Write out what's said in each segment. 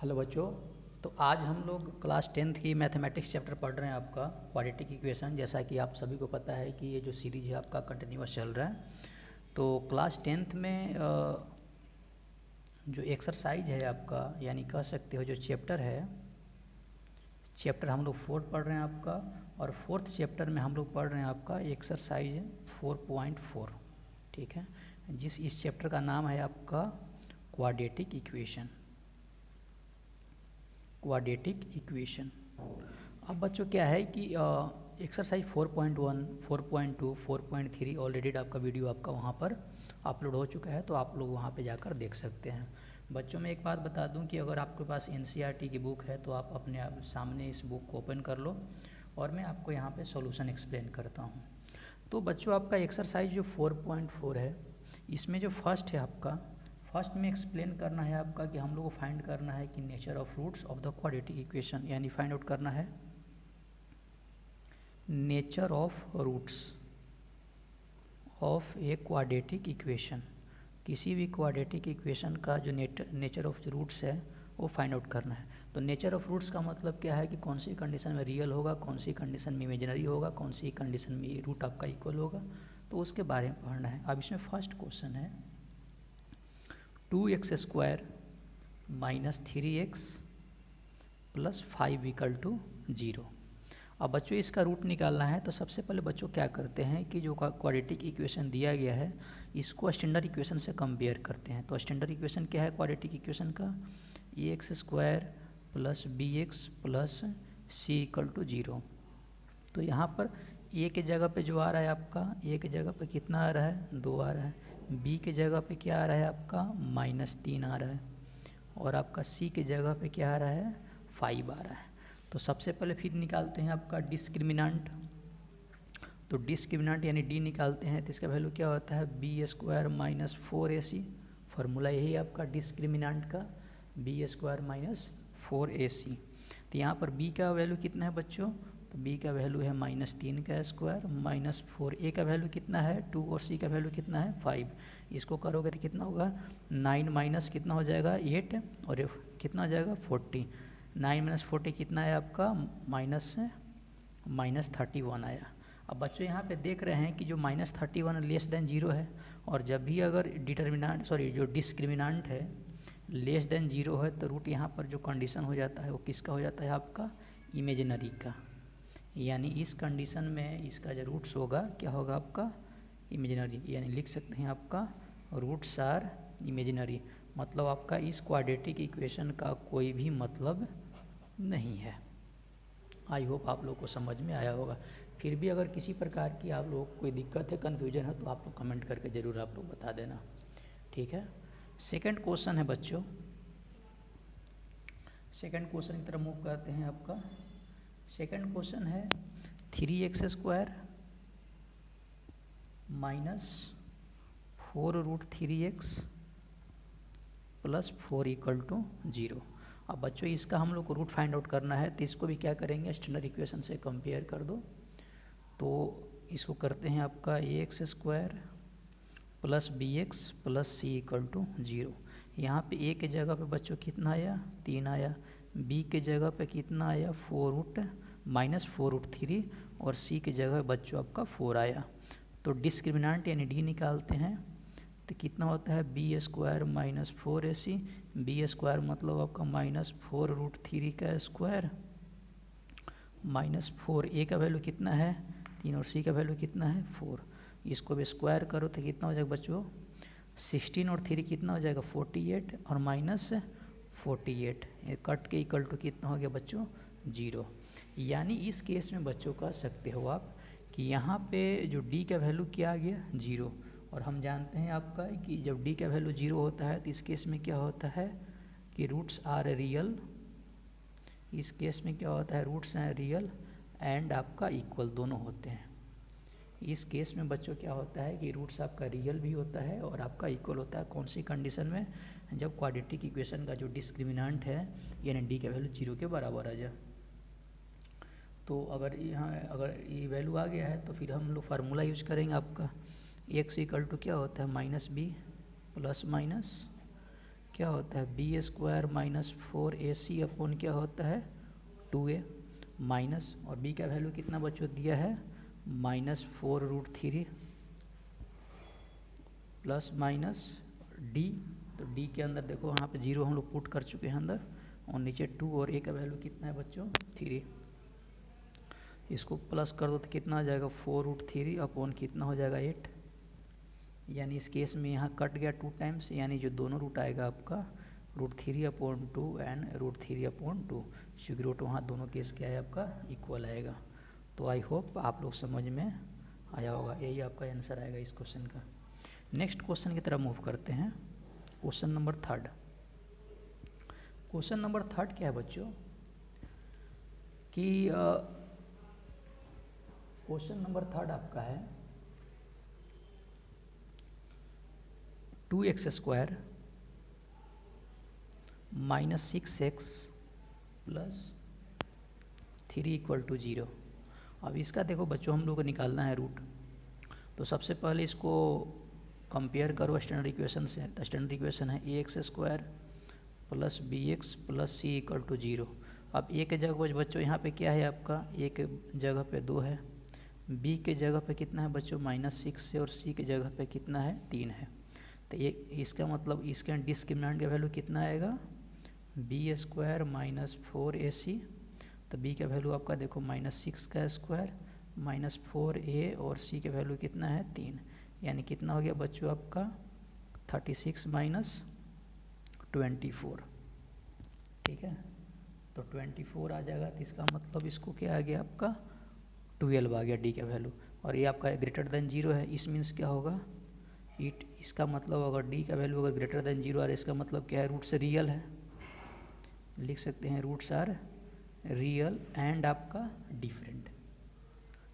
Hello बच्चों। तो आज हम लोग क्लास 10th की मैथमेटिक्स चैप्टर पढ़ रहे हैं आपका क्वाड्रेटिक इक्वेशन। जैसा कि आप सभी को पता है कि ये जो सीरीज है आपका कंटिन्यूअस चल रहा है। तो क्लास 10th में जो एक्सरसाइज है आपका, यानी कह सकते हो जो चैप्टर है, चैप्टर हम लोग 4 पढ़ रहे हैं आपका, और 4th चैप्टर में हम लोग पढ़ रहे हैं आपका एक्सरसाइज 4.4। ठीक है, इस चैप्टर का नाम है आपका क्वाड्रेटिक इक्वेशन। Quadratic equation. अब बच्चों क्या है कि एक्सरसाइज 4.1, 4.2, 4.3 ऑलरेडी आपका वीडियो आपका वहाँ पर अपलोड हो चुका है, तो आप लोग वहाँ पे जाकर देख सकते हैं। बच्चों में एक बात बता दूं कि अगर आपके पास NCERT की बुक है तो आप अपने सामने इस बुक को ओपन कर लो और मैं आपको यहाँ पे सॉल्यूशन एक्सप्लेन करता हूँ। तो बच्चों आपका एक्सरसाइज जो 4.4 है, इसमें जो फर्स्ट है आपका, फर्स्ट में एक्सप्लेन करना है आपका कि हम लोग को फाइंड करना है कि nature of roots of the quadratic equation, यानी फाइंड आउट करना है nature of roots of a quadratic equation. किसी भी क्वाड्रेटिक इक्वेशन का जो नेचर ऑफ रूट्स है वो फाइंड आउट करना है। तो नेचर ऑफ रूट्स का मतलब क्या है कि कौन सी कंडीशन में रियल होगा, कौन सी कंडीशन में इमेजिनरी होगा, कौन सी कंडीशन में रूट आपका इक्वल होगा, तो उसके बारे में पढ़ना है। अब इसमें फर्स्ट क्वेश्चन है 2x² - 3x + 5 = 0। अब बच्चों इसका रूट निकालना है, तो सबसे पहले बच्चों क्या करते हैं कि जो क्वाड्रेटिक इक्वेशन दिया गया है इसको स्टैंडर्ड इक्वेशन से कंपेयर करते हैं। तो स्टैंडर्ड इक्वेशन क्या है क्वाड्रेटिक इक्वेशन का? ax² + bx + c = 0। तो यहाँ पर a के जगह पे जो आ रहा है आपका, a के जगह पे कितना आ रहा है? 2 आ रहा है। b के जगह पे क्या आ रहा है आपका? -3 आ रहा है। और आपका c के जगह पे क्या आ रहा है? 5 आ रहा है। तो सबसे पहले फिर निकालते हैं आपका डिस्क्रिमिनेंट। तो डिस्क्रिमिनेंट यानी डी निकालते हैं, तो इसका वैल्यू क्या होता है? b² - 4ac। फार्मूला यही है आपका डिस्क्रिमिनेंट का, b² - 4ac। तो यहाँ पर b का वैल्यू कितना है बच्चों? तो b का वैल्यू है -3 का स्क्वायर -4। a का वैल्यू कितना है? 2। और c का वैल्यू कितना है? 5। इसको करोगे तो कितना होगा? 9 माइनस कितना हो जाएगा? 8। और कितना हो जाएगा? 40। 9 - 40 कितना है आपका? -31 आया। अब बच्चों यहाँ पे देख रहे हैं कि जो -31 <0 है, और जब भी अगर जो डिस्क्रिमिनेंट है <0 है, तो रूट यहाँ पर जो कंडीशन हो जाता है वो किसका हो जाता है? आपका इमेजिनरी का। यानी इस कंडीशन में इसका जो रूट्स होगा क्या होगा? आपका इमेजिनरी। यानी लिख सकते हैं आपका रूट्स आर इमेजिनरी। मतलब आपका इस क्वाड्रेटिक इक्वेशन का कोई भी मतलब नहीं है। आई होप आप लोग को समझ में आया होगा। फिर भी अगर किसी प्रकार की आप लोग कोई दिक्कत है, कन्फ्यूजन है, तो आप लोग कमेंट करके ज़रूर आप लोग बता देना। ठीक है, सेकंड क्वेश्चन है बच्चों, सेकंड क्वेश्चन की तरफ मूव करते हैं। आपका सेकंड क्वेश्चन है 3x² - 4√3x + 4 = 0। अब बच्चों इसका हम लोग को रूट फाइंड आउट करना है, तो इसको भी क्या करेंगे? स्टैंडर्ड इक्वेशन से कंपेयर कर दो। तो इसको करते हैं आपका ax² + bx + c = 0। यहाँ पे a के जगह पे बच्चों कितना आया? 3 आया। b के जगह पे कितना आया? 4√-4√3। और c के जगह बच्चों आपका 4 आया। तो डिस्क्रिमिनेंट यानी d निकालते हैं, तो कितना होता है? b² - 4ac। b² मतलब आपका -4√3 का स्क्वायर -4। a का वैल्यू कितना है? 3। और c का वैल्यू कितना है? 4। इसको भी स्क्वायर करो तो कितना हो जाएगा बच्चों? 16 और 3 कितना हो जाएगा? 48 और -48, ये कट के इक्वल टू कितना हो गया बच्चों? 0। यानी इस केस में बच्चों कह सकते हो आप कि यहाँ पे जो d का वैल्यू क्या आ गया? 0। और हम जानते हैं आपका कि जब d का वैल्यू 0 होता है तो इस केस में क्या होता है कि रूट्स आर रियल। इस केस में क्या होता है? रूट्स हैं रियल एंड आपका इक्वल दोनों होते हैं। इस केस में बच्चों क्या होता है कि रूट्स आपका रियल भी होता है और आपका इक्वल होता है। कौन सी कंडीशन में? जब क्वाड्रेटिक इक्वेशन का जो डिस्क्रिमिनेंट है यानी d का वैल्यू 0 के बराबर आ जाए। तो अगर ये वैल्यू आ गया है तो फिर हम लोग फार्मूला यूज करेंगे। आपका x = क्या होता है? -b + क्या होता है B square minus 4ac upon क्या होता है 2a माइनस, और b का वैल्यू कितना बच्चों दिया है -4√3 प्लस माइनस d, तो d के अंदर देखो यहाँ पे 0 हम लोग पुट कर चुके हैं अंदर, और नीचे 2 और a का वैल्यू कितना है बच्चों 3। इसको प्लस कर दो तो कितना आ जाएगा 4√3 अपॉन कितना हो जाएगा 8, यानी इस केस में यहाँ कट गया 2 टाइम्स, यानी जो दोनों रूट आएगा आपका √3 अपॉन 2 एंड √3 अपॉन 2, क्योंकि रूट वहाँ दोनों केस क्या है आपका इक्वल आएगा। तो आई होप आप लोग समझ में आया होगा, यही आपका आंसर आएगा इस क्वेश्चन का। नेक्स्ट क्वेश्चन की तरफ मूव करते हैं। Question number 3। क्वेश्चन नंबर 3 क्या है बच्चों कि क्वेश्चन नंबर 3 आपका है 2x square minus 6x plus 3 equal to 0। अब इसका देखो बच्चों हम लोग को निकालना है रूट, तो सबसे पहले इसको कंपेयर करो स्टैंडर्ड इक्वेशन से। तो स्टैंडर्ड इक्वेशन है ax square plus bx plus c equal to 0। अब a के जगह बच्चों यहाँ पे क्या है आपका, a के जगह पे 2 है, b के जगह पे कितना है बच्चों -6 है, और c के जगह पे कितना है 3 है। तो ये इसका मतलब इसके डिस्क्रिमिनेंट का वैल्यू कितना आएगा बी स्क्वायर माइनस 4ac, तो b का वैल्यू आपका देखो -6 का स्क्वायर माइनस 4a, और c का वैल्यू कितना है 3, यानी कितना हो गया बच्चों आपका 36 माइनस 24। ठीक है, तो 24 आ जाएगा, तो इसका मतलब इसको क्या आ गया आपका 12 आ गया d का वैल्यू, और ये आपका ग्रेटर देन 0 है। इस मीन्स क्या होगा इसका मतलब अगर d का वैल्यू अगर ग्रेटर देन 0 आ रहा है, इसका मतलब क्या है रूट से रियल है, लिख सकते हैं रूट्स आर रियल एंड आपका डिफरेंट,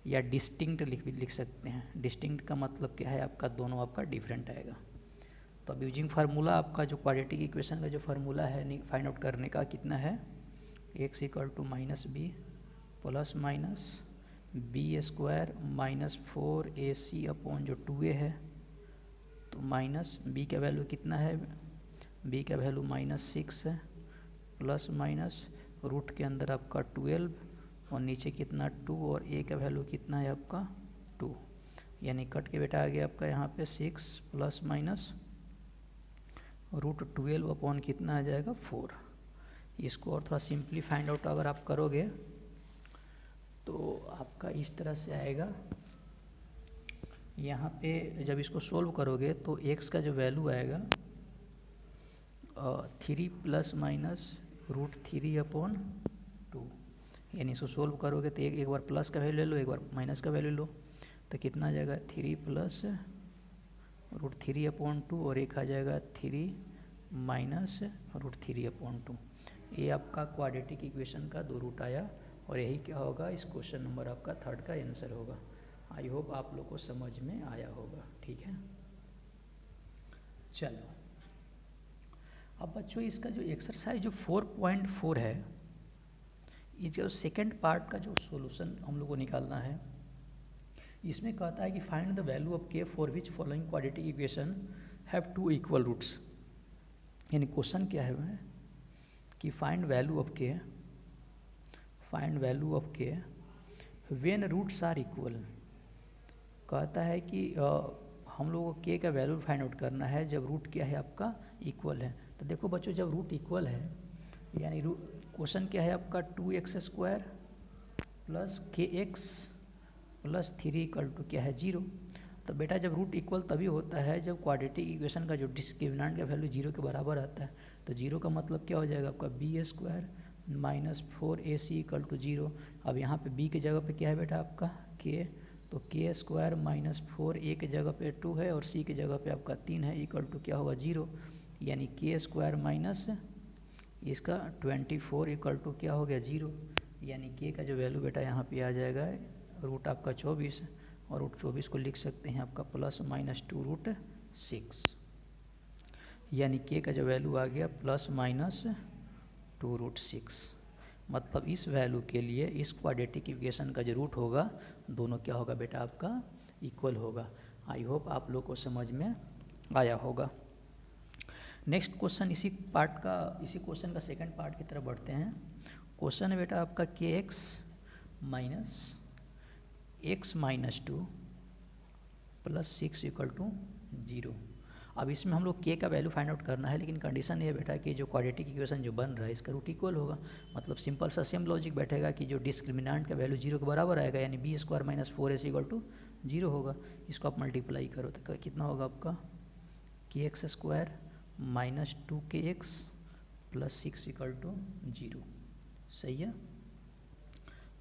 या डिस्टिंक्ट लिख सकते हैं। डिस्टिंक्ट का मतलब क्या है आपका दोनों आपका डिफरेंट आएगा। तो अब यूजिंग फार्मूला आपका जो क्वाड्रेटिक इक्वेशन का जो फार्मूला है फाइंड आउट करने का कितना है x equal to -b plus minus b square minus 4ac upon जो 2a है, तो माइनस b का वैल्यू कितना है, b का वैल्यू -6 है, प्लस माइनस रूट के अंदर आपका 12 और नीचे कितना 2, और a का वैल्यू कितना है आपका 2, यानी कट के बेटा आ गया आपका यहाँ पे 6 प्लस माइनस √12 अपॉन कितना आ जाएगा 4। इसको और थोड़ा सिंपली फाइंड आउट अगर आप करोगे तो आपका इस तरह से आएगा। यहाँ पे जब इसको सोल्व करोगे तो x का जो वैल्यू आएगा 3 प्लस माइनस √3 अपॉन 2, यानी इसको सोल्व करोगे तो एक बार प्लस का वैल्यू ले लो, एक बार माइनस का वैल्यू लो, तो कितना आ जाएगा 3 प्लस √3 अपॉन 2, और एक आ जाएगा 3 माइनस √3 अपॉन 2। ये आपका क्वाड्रेटिक इक्वेशन का 2 रूट आया, और यही क्या होगा इस क्वेश्चन नंबर आपका 3 का आंसर होगा। आई होप आप लोग को समझ में आया होगा। ठीक है, चलो अब बच्चों इसका जो एक्सरसाइज जो 4.4 है, इसका जो सेकेंड पार्ट का जो सॉल्यूशन हम लोग को निकालना है, इसमें कहता है कि find the value of k for which following quadratic equation have 2 equal roots. यानी क्वेश्चन क्या है वह कि find value of k when roots are equal. कहता है कि हम लोगों को k का वैल्यू फाइंड आउट करना है जब रूट क्या है आपका इक्वल है। तो देखो बच्चों जब रूट इक्वल है, यानी क्वेश्चन क्या है आपका 2x square plus kx plus 3 equal to क्या है 0। तो बेटा जब रूट इक्वल तभी होता है जब क्वाड्रेटिक इक्वेशन का जो डिस्क्रिमिनेंट का वैल्यू 0 के बराबर आता है। तो 0 का मतलब क्या हो जाएगा आपका b square minus 4ac equal to 0। अब यहाँ पे b के जगह पे क्या है बेटा आपका k, तो k स्क्वायर माइनस 4a के जगह पे 2 है, और c के जगह पे आपका 3 है, इक्वल टू क्या होगा 0, यानी k स्क्वायर माइनस इसका 24 इक्वल टू क्या हो गया 0, यानी k का जो वैल्यू बेटा यहाँ पे आ जाएगा रूट आपका 24, और रूट 24 को लिख सकते हैं आपका प्लस माइनस 2√6, यानी k का जो वैल्यू आ गया प्लस माइनस 2√6। मतलब इस वैल्यू के लिए इस क्वाड्रेटिक इक्वेशन का जो रूट होगा दोनों क्या होगा बेटा आपका इक्वल होगा। आई होप आप लोग को समझ में आया होगा। नेक्स्ट क्वेश्चन इसी क्वेश्चन का सेकंड पार्ट की तरफ बढ़ते हैं। क्वेश्चन है बेटा आपका k x minus 2 plus 6 equal to 0। अब इसमें हम लोग के का वैल्यू फाइंड आउट करना है, लेकिन कंडीशन ये बेटा कि जो क्वाड्रेटिक इक्वेशन जो बन रहा है इसका रूट इक्वल होगा। मतलब सिंपल सा सेम लॉजिक बैठेगा कि जो डिस्क्रिमिनेंट का वैल्यू 0 के बराबर आएगा, यानी b square minus 4ac equal to 0 होगा। इसको आप मल्टीप्लाई करो तो कितना होगा आपका k x square minus 2kx plus 6 equal to 0। सही है।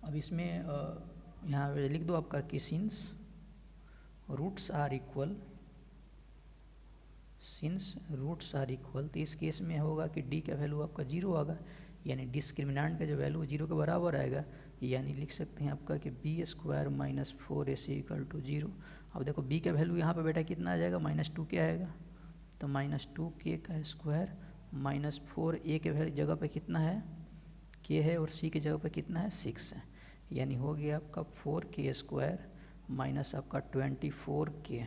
अब इसमें यहाँ पे लिख दो आपका कि सिंस रूट्स आर इक्वल, तो इस केस में होगा कि डी का वैल्यू आपका 0 आएगा, यानी डिस्क्रिमिनेंट का जो वैल्यू 0 के बराबर आएगा, यानी लिख सकते हैं आपका कि b square minus 4ac equal to 0। अब देखो बी का वैल्यू यहाँ पे बेटा कितना आ जाएगा, -2k आएगा, तो -2k का स्क्वायर माइनस 4a के जगह पे कितना है k है, और c की जगह पे कितना है 6 है, यानी हो गया आपका 4k स्क्वायर माइनस आपका 24k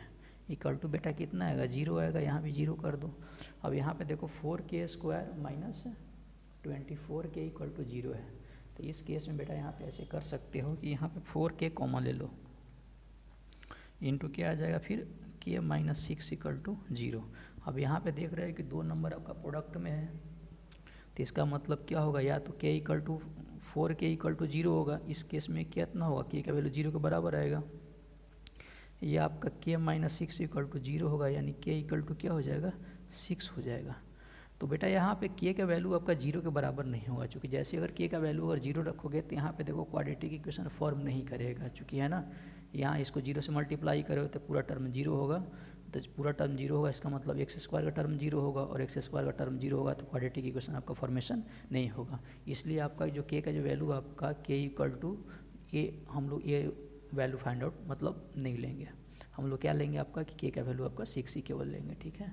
इक्वल टू बेटा कितना आएगा 0 आएगा। यहाँ भी 0 कर दो। अब यहाँ पे देखो 4k square minus 24k equal to 0 है, तो इस केस में बेटा यहाँ पे ऐसे कर सकते हो कि यहाँ पे 4k कॉमन ले लो, इंटू क्या आ जाएगा फिर k माइनस 6 इक्वल टू 0। अब यहाँ पे देख रहे हैं कि दो नंबर आपका प्रोडक्ट में है, तो इसका मतलब क्या होगा, या तो k equal to 4k equal to 0 होगा। इस केस में कितना होगा, k का वैल्यू 0 के बराबर आएगा, या आपका k माइनस 6 इक्वल टू 0 होगा, यानी k इक्वल टू क्या हो जाएगा 6 हो जाएगा। तो बेटा यहाँ पे k का वैल्यू आपका 0 के बराबर नहीं होगा, चूँकि जैसे अगर k का वैल्यू अगर 0 रखोगे तो यहाँ पे देखो क्वाड्रेटिक इक्वेशन फॉर्म नहीं करेगा, चूँकि है ना, यहाँ इसको 0 से मल्टीप्लाई करो तो पूरा टर्म 0 होगा, तो पूरा टर्म 0 होगा, इसका मतलब एक्स स्क्वायर का टर्म 0 होगा, और एक्स स्क्वायर का टर्म 0 होगा, तो क्वाड्रेटिक इक्वेशन आपका फॉर्मेशन नहीं होगा। इसलिए आपका जो k का जो वैल्यू आपका k इक्वल टू a, हम लोग ये वैल्यू फाइंड आउट मतलब नहीं लेंगे, हम लोग क्या लेंगे आपका कि k का वैल्यू आपका 6 ही केवल लेंगे। ठीक है,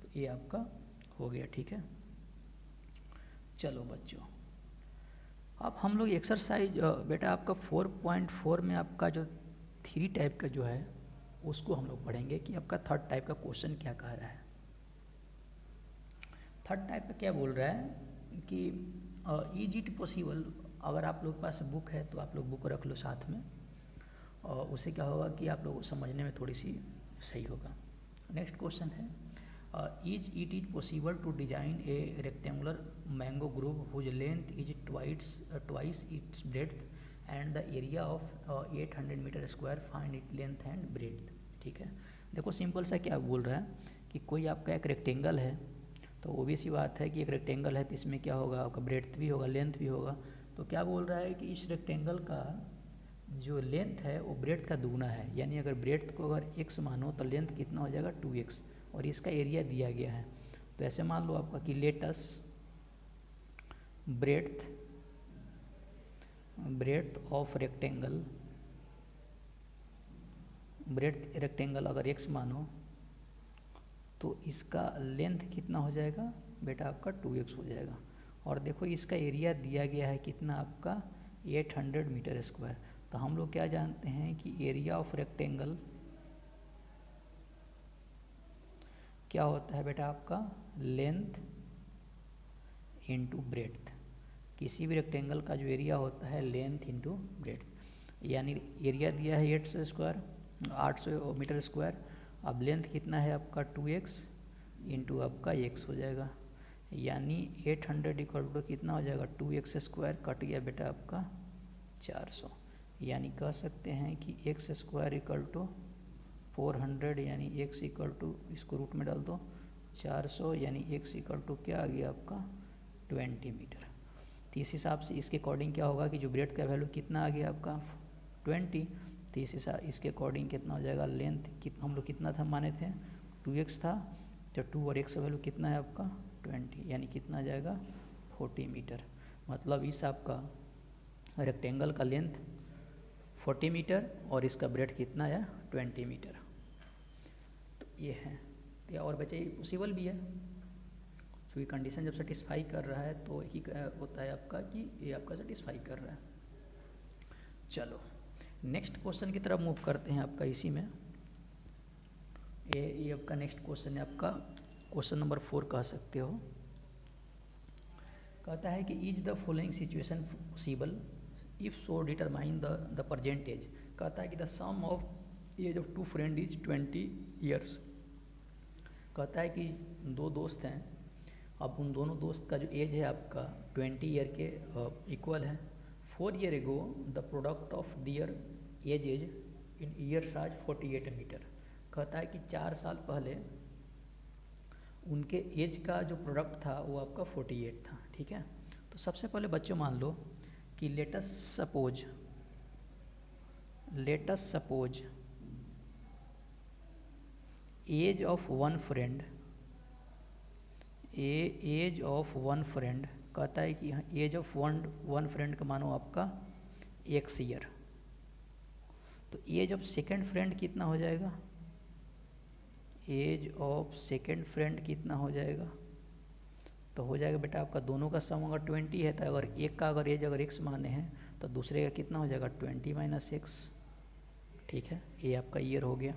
तो ये आपका हो गया। ठीक है, चलो बच्चों, अब हम लोग एक्सरसाइज बेटा आपका 4.4 में आपका जो 3 टाइप का जो है उसको हम लोग पढ़ेंगे कि आपका थर्ड टाइप का क्वेश्चन क्या कह रहा है। थर्ड टाइप का क्या बोल रहा है कि इज इट पॉसिबल, अगर आप लोग के पास बुक है तो आप लोग बुक रख लो साथ में, और उससे क्या होगा कि आप लोगों को समझने में थोड़ी सी सही होगा। नेक्स्ट क्वेश्चन है is possible to design a rectangular mango grove whose length is twice its breadth and the area of 800 metre square, find it length and breadth. ठीक है, देखो सिंपल सा क्या बोल रहा है कि कोई आपका एक रेक्टेंगल है, तो वो भी सी बात है कि एक रेक्टेंगल है तो इसमें क्या होगा आपका ब्रेड्थ भी होगा, लेंथ भी होगा। तो क्या बोल रहा है कि इस रेक्टेंगल का जो लेंथ है वो ब्रेड्थ का दुगुना है, यानी अगर ब्रेड्थ को अगर x मानो तो लेंथ कितना हो जाएगा 2x, और इसका एरिया दिया गया है। तो ऐसे मान लो आपका कि let's breadth of rectangle, breadth rectangle अगर x मानो तो इसका लेंथ कितना हो जाएगा बेटा आपका 2x हो जाएगा, और देखो इसका एरिया दिया गया है कितना आपका 800 मीटर स्क्वायर। तो हम लोग क्या जानते हैं कि एरिया ऑफ रेक्टेंगल क्या होता है बेटा आपका लेंथ इंटू ब्रेड्थ। किसी भी रेक्टेंगल का जो एरिया होता है लेंथ इंटू ब्रेड्थ, यानी एरिया दिया है 800 मीटर स्क्वायर, अब लेंथ कितना है आपका 2x इंटू आपका x हो जाएगा, यानी 800 इक्वल टू कितना हो जाएगा 2x स्क्वायर, कट गया बेटा आपका 400, यानी कह सकते हैं कि x स्क्वायर इक्वल टू 400, यानी x इक्वल टू इसको रूट में डाल दो 400, यानी x इक्वल टू क्या आ गया आपका 20 मीटर। तो इस हिसाब से इसके अकॉर्डिंग क्या होगा कि जो ब्रेड्थ का वैल्यू कितना आ गया आपका 20, तो इस हिसाब इसके अकॉर्डिंग कितना हो जाएगा लेंथ कितना हम लोग कितना था माने थे 2x था, तो 2 और x का वैल्यू कितना है आपका 20, यानी कितना आ जाएगा 40 मीटर। मतलब इस आपका रेक्टेंगल का लेंथ 40 मीटर और इसका ब्रेड्थ कितना है 20 मीटर। तो ये है, तो और बच्चे पॉसिबल भी है, क्योंकि कंडीशन जब सेटिस्फाई कर रहा है तो ही होता है आपका कि ये आपका सेटिस्फाई कर रहा है। चलो नेक्स्ट क्वेश्चन की तरफ मूव करते हैं आपका इसी में। ये आपका नेक्स्ट क्वेश्चन है आपका क्वेश्चन नंबर 4 कह सकते हो। कहता है कि is the following situation possible, if so determine the present age. कहता है कि the sum of age of two friend is 20 years. कहता है कि दो दोस्त हैं, अब उन दोनों दोस्त का जो एज है आपका 20 ईयर के इक्वल है। 4 year ago the product of their age in years आज 48 मीटर। कहता है कि 4 साल पहले उनके एज का जो प्रोडक्ट था वो आपका 48 था। ठीक है, तो सबसे पहले बच्चों मान लो कि let's suppose age of one friend, age of one friend. कहता है कि एज ऑफ वन फ्रेंड का मानो आपका x ईयर। तो एज ऑफ सेकेंड फ्रेंड कितना हो जाएगा, एज ऑफ सेकेंड फ्रेंड कितना हो जाएगा, तो हो जाएगा बेटा आपका दोनों का सम अगर 20 है तो अगर एक का अगर एज अगर x माने हैं तो दूसरे का कितना हो जाएगा 20 माइनस x। ठीक है, ये आपका ईयर हो गया।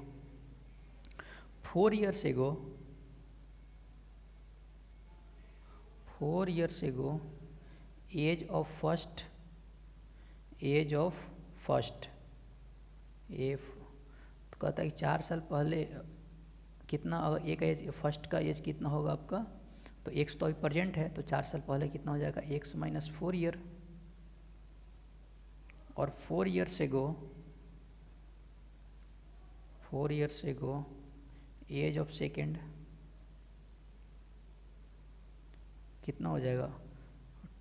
4 years ago as of first तो कहता है कि 4 साल पहले कितना, अगर एक एज फर्स्ट का एज कितना होगा आपका, तो x तो अभी प्रेजेंट है तो 4 साल पहले कितना हो जाएगा x माइनस 4 ईयर। और 4 years ago as of second कितना हो जाएगा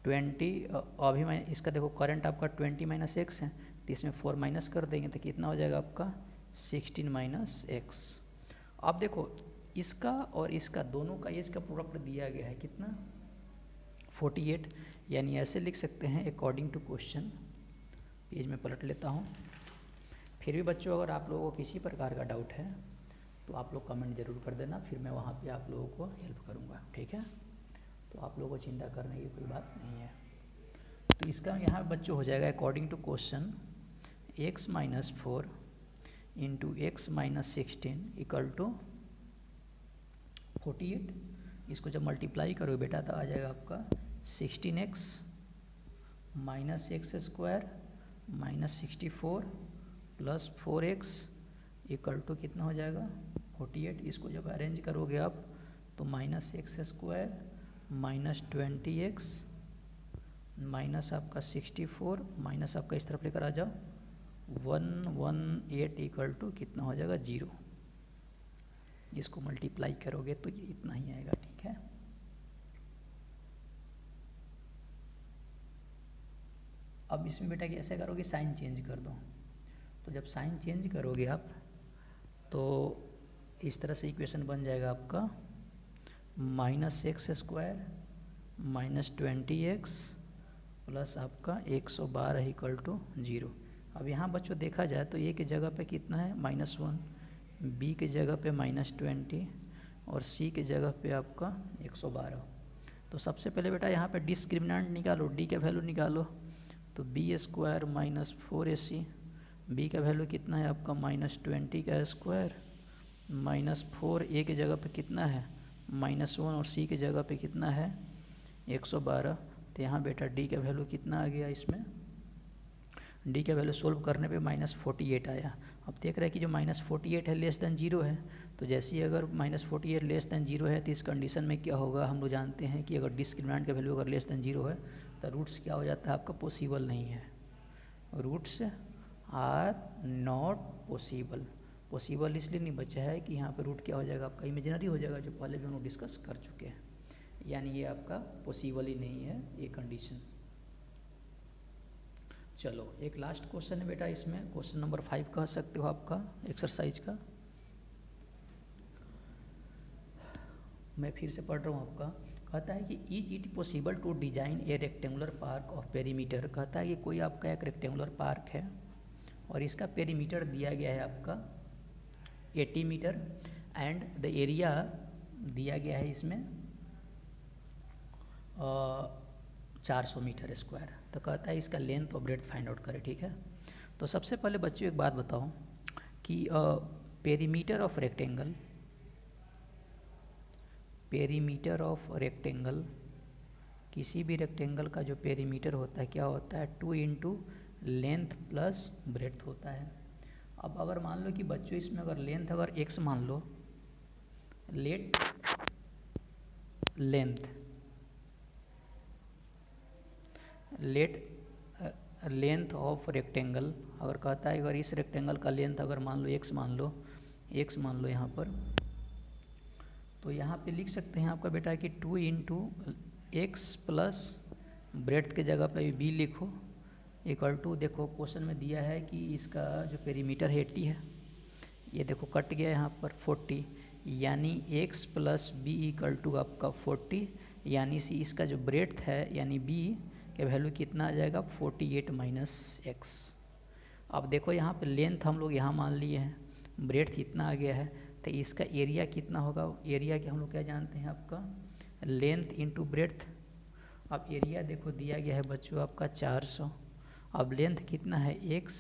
20। अभी मैं इसका देखो करंट आपका 20 माइनस एक्स है तो इसमें 4 माइनस कर देंगे तो कितना हो जाएगा आपका 16 माइनस एक्स। अब देखो इसका और इसका दोनों का एज का प्रोडक्ट दिया गया है कितना 48, यानी ऐसे लिख सकते हैं अकॉर्डिंग टू क्वेश्चन। पेज में पलट लेता हूँ। फिर भी बच्चों अगर आप लोगों को किसी प्रकार का डाउट है तो आप लोग कमेंट जरूर कर देना, फिर मैं वहाँ पे आप लोगों को हेल्प करूँगा। ठीक है, तो आप लोगों को चिंता करने की कोई बात नहीं है। तो इसका यहाँ बच्चों हो जाएगा according to question x minus 4 into x minus 16 equal to 48। इसको जब मल्टीप्लाई करोगे बेटा तो आ जाएगा आपका 16x minus x square minus 64 plus 4x equal to कितना हो जाएगा 48। इसको जब अरेंज करोगे आप तो minus x square minus 20x minus आपका 64 माइनस आपका इस तरफ लेकर आ जाओ 118 इक्वल टू कितना हो जाएगा 0। इसको मल्टीप्लाई करोगे तो ये इतना ही आएगा। ठीक है, अब इसमें बेटा कैसे करोगे, साइन चेंज कर दो। तो जब साइन चेंज करोगे आप तो इस तरह से इक्वेशन बन जाएगा आपका minus x square minus 20x plus आपका 112 इक्वल टू 0। अब यहाँ बच्चों देखा जाए तो ए की जगह पे कितना है -1, बी की जगह पे -20 और सी की जगह पे आपका 112। तो सबसे पहले बेटा यहाँ पे डिस्क्रिमिनेंट निकालो, डी का वैल्यू निकालो। तो b square minus 4ac, b का वैल्यू कितना है आपका -20 का स्क्वायर माइनस 4, ए की जगह पे कितना है -1 और सी की जगह पे कितना है 112। तो यहाँ बेटा डी का वैल्यू कितना आ गया, इसमें डी का वैल्यू सोल्व करने पे -48 आया। अब देख रहे हैं कि जो -48 है लेस देन 0 है, तो जैसे ही अगर -48 लेस देन 0 है तो इस कंडीशन में क्या होगा, हम लोग जानते हैं कि अगर डिस्क्रिमिनेंट का वैल्यू अगर लेस देन 0 है तो रूट्स क्या हो जाता है आपका पॉसिबल नहीं है, roots are not possible. Possible इसलिए नहीं बचा है कि यहाँ पे रूट क्या हो जाएगा आपका इमेजिनरी हो जाएगा, जो पहले भी हम लोग डिस्कस कर चुके हैं, यानी ये आपका पॉसिबल ही नहीं है ये कंडीशन। चलो एक लास्ट क्वेश्चन है बेटा, इसमें क्वेश्चन नंबर 5 कह सकते हो आपका एक्सरसाइज का। मैं फिर से पढ़ रहा हूँ आपका। कहता है कि is it possible to design a rectangular park of perimeter. कहता है कि कोई आपका एक रेक्टेंगुलर पार्क है और इसका पेरीमीटर दिया गया है आपका 80 मीटर एंड द एरिया दिया गया है इसमें 400 मीटर स्क्वायर। तो कहता है इसका लेंथ और ब्रेड्थ फाइंड आउट करें। ठीक है, तो सबसे पहले बच्चों एक बात बताओ कि perimeter of rectangle perimeter of rectangle, किसी भी रेक्टेंगल का जो पेरीमीटर होता है क्या होता है, 2 इंटू लेंथ प्लस ब्रेड्थ होता है। अब अगर मान लो कि बच्चों इसमें अगर लेंथ अगर x मान लो, लेट लेंथ ऑफ रेक्टेंगल, अगर कहता है अगर इस रेक्टेंगल का लेंथ अगर मान लो x मान लो यहाँ पर, तो यहाँ पे लिख सकते हैं आपका बेटा कि 2 इंटू एक्स प्लस ब्रेड्थ के जगह पे b लिखो, इक्वल टू, देखो क्वेश्चन में दिया है कि इसका जो पेरीमीटर है 80 है, ये देखो कट गया यहाँ पर 40, यानी x plus b equal to आपका 40, यानी सी इसका जो ब्रेड्थ है यानी b का वैल्यू कितना आ जाएगा 48 माइनस एक्स। अब देखो यहाँ पे लेंथ हम लोग यहाँ मान लिए हैं, ब्रेड्थ इतना आ गया है, तो इसका एरिया कितना होगा, एरिया के हम लोग क्या जानते हैं आपका लेंथ इंटू ब्रेड्थ। अब एरिया देखो दिया गया है बच्चों आपका 400, अब लेंथ कितना है x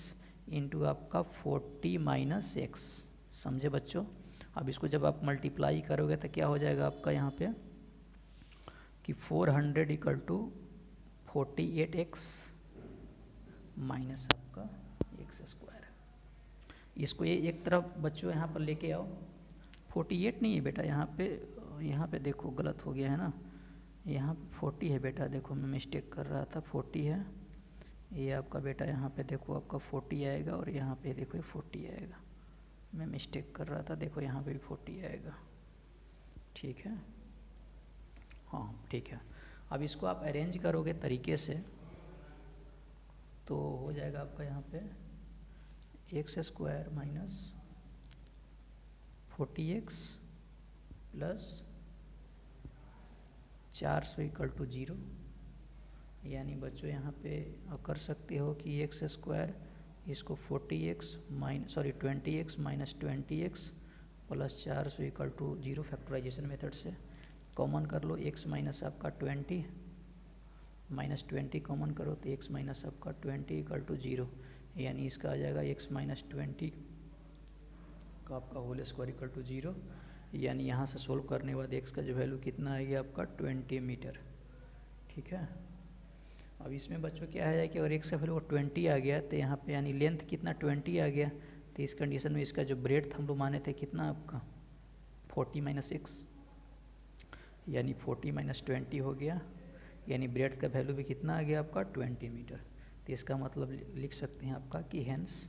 इंटू आपका 40 माइनस एक्स, समझे बच्चों। अब इसको जब आप मल्टीप्लाई करोगे तो क्या हो जाएगा आपका यहाँ पे कि 400 इक्वल टू 48x माइनस आपका एक्स स्क्वायर। इसको ये एक तरफ बच्चों यहाँ पर लेके आओ, 48 नहीं है बेटा, यहाँ पे देखो गलत हो गया है ना, यहाँ 40 है बेटा, देखो मैं मिस्टेक कर रहा था, 40 है ये आपका बेटा, यहाँ पे देखो आपका 40 आएगा और यहाँ पे देखो 40 आएगा, मैं मिस्टेक कर रहा था, देखो यहाँ पे भी 40 आएगा, ठीक है, हाँ ठीक है। अब इसको आप अरेंज करोगे तरीके से तो हो जाएगा आपका यहाँ पे x square minus 40x plus 400 equal to 0, यानी बच्चों यहाँ पे कर सकते हो कि एक्स स्क्वायर इसको 20x minus 20x plus 400 equal to 0 factorisation method से कॉमन कर लो, x माइनस आपका 20 माइनस 20 कॉमन करो तो x माइनस आपका 20 इक्वल टू 0, यानी इसका आ जाएगा x माइनस 20 का आपका होल स्क्वायर इक्वल टू 0, यानी यहाँ से सोल्व करने के बाद x का जो वैल्यू कितना आएगा आपका 20 मीटर, ठीक है। अब इसमें बच्चों क्या है कि अगर x का वैल्यू 20 आ गया तो यहाँ पे यानी लेंथ कितना 20 आ गया, तो इस कंडीशन में इसका जो ब्रेड्थ हम लोग माने थे कितना आपका 40 माइनस एक्स, यानी 40 माइनस 20 हो गया, यानी ब्रेड्थ का वैल्यू भी कितना आ गया आपका 20 मीटर। तो इसका मतलब लिख सकते हैं आपका कि हेंस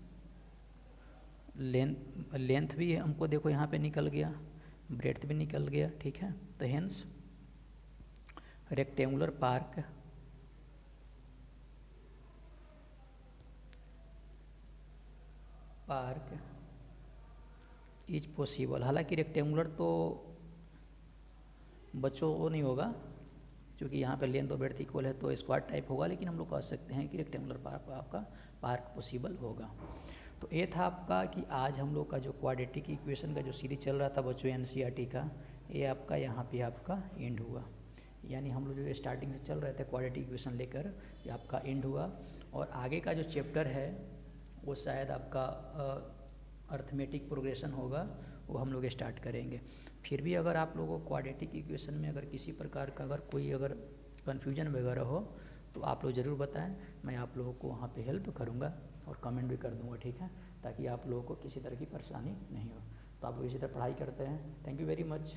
लेंथ भी हमको देखो यहाँ पे निकल गया, ब्रेड्थ भी निकल गया, ठीक है। तो hence rectangular park is possible. हालांकि रेक्टेंगुलर तो बच्चों वो नहीं होगा क्योंकि यहाँ पे लेंथ और ब्रेड्थ इक्वल है तो स्क्वायर टाइप होगा, लेकिन हम लोग कह सकते हैं कि रेक्टेंगुलर पार्क पॉसिबल होगा। तो ये था आपका कि आज हम लोग का जो क्वाड्रेटिक इक्वेशन का जो सीरीज चल रहा था बच्चों एनसीईआरटी का, ये आपका यहाँ पे आपका एंड हुआ, यानी हम लोग जो स्टार्टिंग से चल रहे थे क्वाड्रेटिक इक्वेशन लेकर ये आपका एंड हुआ। और आगे का जो चैप्टर है वो शायद आपका अर्थमेटिक प्रोग्रेशन होगा, वो हम लोग स्टार्ट करेंगे। फिर भी अगर आप लोगों को क्वाड्रेटिक इक्वेशन में अगर किसी प्रकार का अगर कोई अगर कन्फ्यूजन वगैरह हो तो आप लोग ज़रूर बताएं, मैं आप लोगों को वहाँ पे हेल्प करूँगा और कमेंट भी कर दूँगा, ठीक है, ताकि आप लोगों को किसी तरह की परेशानी नहीं हो। तो आप लोग इसी तरह पढ़ाई करते हैं। Thank you very much.